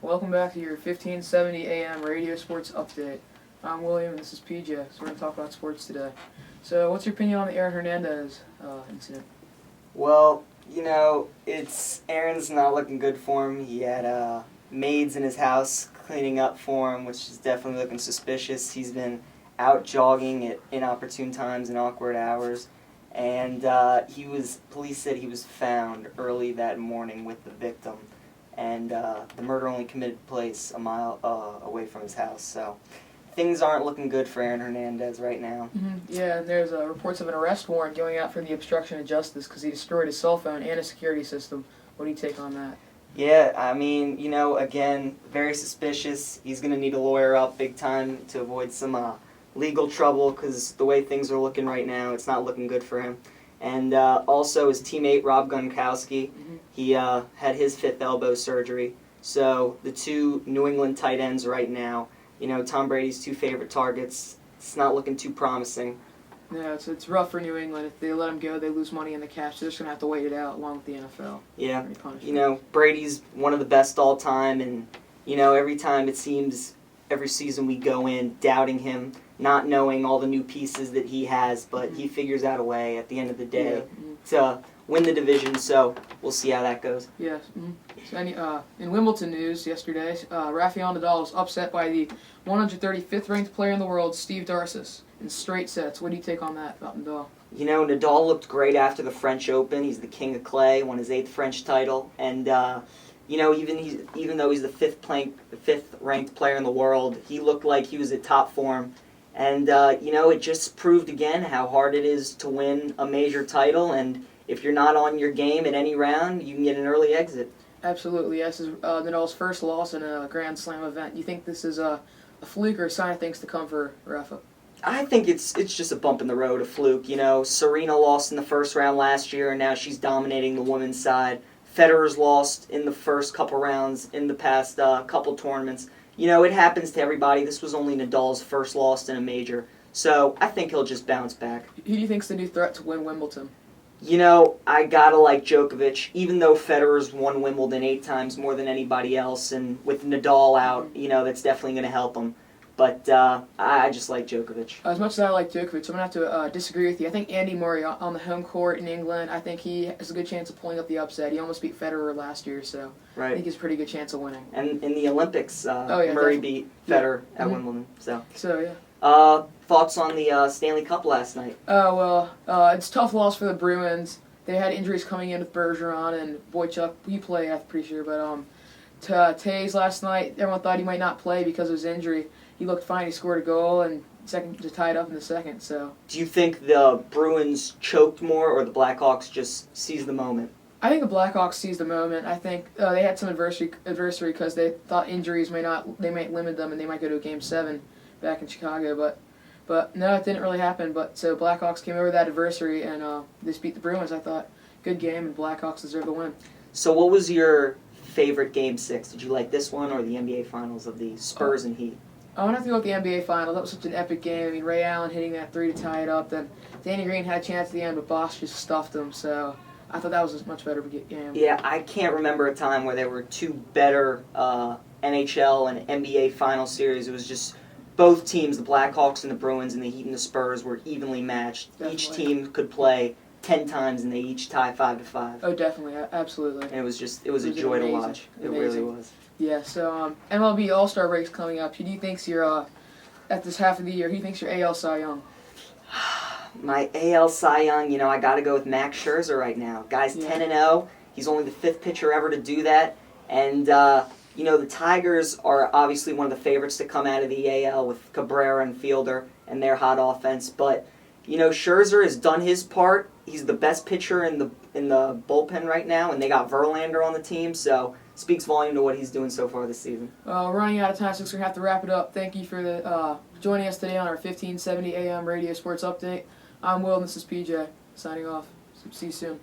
Welcome back to your 1570 AM Radio Sports Update. I'm William and this is PJ, so we're going to talk about sports today. So what's your opinion on the Aaron Hernandez incident? Well, Aaron's not looking good for him. He had maids in his house cleaning up for him, which is definitely looking suspicious. He's been out jogging at inopportune times and awkward hours. And police said he was found early that morning with the victim. And the murder only committed place a mile away from his house. So things aren't looking good for Aaron Hernandez right now. Mm-hmm. Yeah, and there's reports of an arrest warrant going out for the obstruction of justice because he destroyed his cell phone and a security system. What do you take on that? Yeah, I mean, again, very suspicious. He's going to need a lawyer out big time to avoid some legal trouble because the way things are looking right now, it's not looking good for him. And also his teammate, Rob Gronkowski, he had his fifth elbow surgery. So the two New England tight ends right now, Tom Brady's two favorite targets, it's not looking too promising. Yeah, it's rough for New England. If they let him go, they lose money in the cash. They're just going to have to wait it out along with the NFL. Yeah, Brady's one of the best all time, and, every time it seems, every season we go in doubting him, not knowing all the new pieces that he has, but he figures out a way at the end of the day to win the division, so we'll see how that goes. Yes. So in Wimbledon news yesterday, Rafael Nadal was upset by the 135th ranked player in the world, Steve Darcis, in straight sets. What do you take on that about Nadal? Nadal looked great after the French Open. He's the king of clay, won his 8th French title, and even though he's the fifth ranked player in the world, he looked like he was at top form. And, it just proved again how hard it is to win a major title. And if you're not on your game at any round, you can get an early exit. Absolutely, yes. This is Nadal's first loss in a Grand Slam event. You think this is a fluke or a sign of things to come for Rafa? I think it's just a bump in the road, a fluke. Serena lost in the first round last year, and now she's dominating the women's side. Federer's lost in the first couple rounds in the past couple tournaments. It happens to everybody. This was only Nadal's first loss in a major. So I think he'll just bounce back. Who do you think's the new threat to win Wimbledon? I gotta like Djokovic. Even though Federer's won Wimbledon 8 times more than anybody else, and with Nadal out, that's definitely going to help him. But I just like Djokovic. As much as I like Djokovic, I'm going to have to disagree with you. I think Andy Murray on the home court in England, I think he has a good chance of pulling up the upset. He almost beat Federer last year, so I think he has a pretty good chance of winning. And in the Olympics, Murray definitely beat Federer at Wimbledon. So yeah. Thoughts on the Stanley Cup last night? It's a tough loss for the Bruins. They had injuries coming in with Bergeron and Boychuk. He played, I'm pretty sure, but Taves last night, everyone thought he might not play because of his injury. He looked fine. He scored a goal and to tie it up in the second. So, do you think the Bruins choked more, or the Blackhawks just seized the moment? I think the Blackhawks seized the moment. I think they had some adversity because they thought injuries might limit them and they might go to a Game 7 back in Chicago. But no, it didn't really happen. But so Blackhawks came over that adversity and they just beat the Bruins. I thought good game and Blackhawks deserve the win. So what was your favorite Game 6? Did you like this one or the NBA Finals of the Spurs and Heat? I want to have to go with the NBA Finals. That was such an epic game. I mean, Ray Allen hitting that 3 to tie it up. Then Danny Green had a chance at the end, but Bosch just stuffed him. So I thought that was a much better game. Yeah, I can't remember a time where there were two better NHL and NBA Final series. It was just both teams, the Blackhawks and the Bruins and the Heat and the Spurs, were evenly matched. Definitely. Each team could play 10 times and they each tie 5-5. Oh, definitely, absolutely. And it was a joy to watch. It really was. Yeah, so MLB All-Star break's coming up. Who do you think's your, at this half of the year, who do you think's your AL Cy Young? My AL Cy Young, I got to go with Max Scherzer right now. Guy's 10-0. He's only the 5th pitcher ever to do that. And, the Tigers are obviously one of the favorites to come out of the AL with Cabrera and Fielder and their hot offense. But, Scherzer has done his part. He's the best pitcher in the bullpen right now, and they got Verlander on the team, so speaks volume to what he's doing so far this season. We're running out of time, so we're going to have to wrap it up. Thank you for joining us today on our 1570 AM Radio Sports Update. I'm Will, and this is PJ, signing off. See you soon.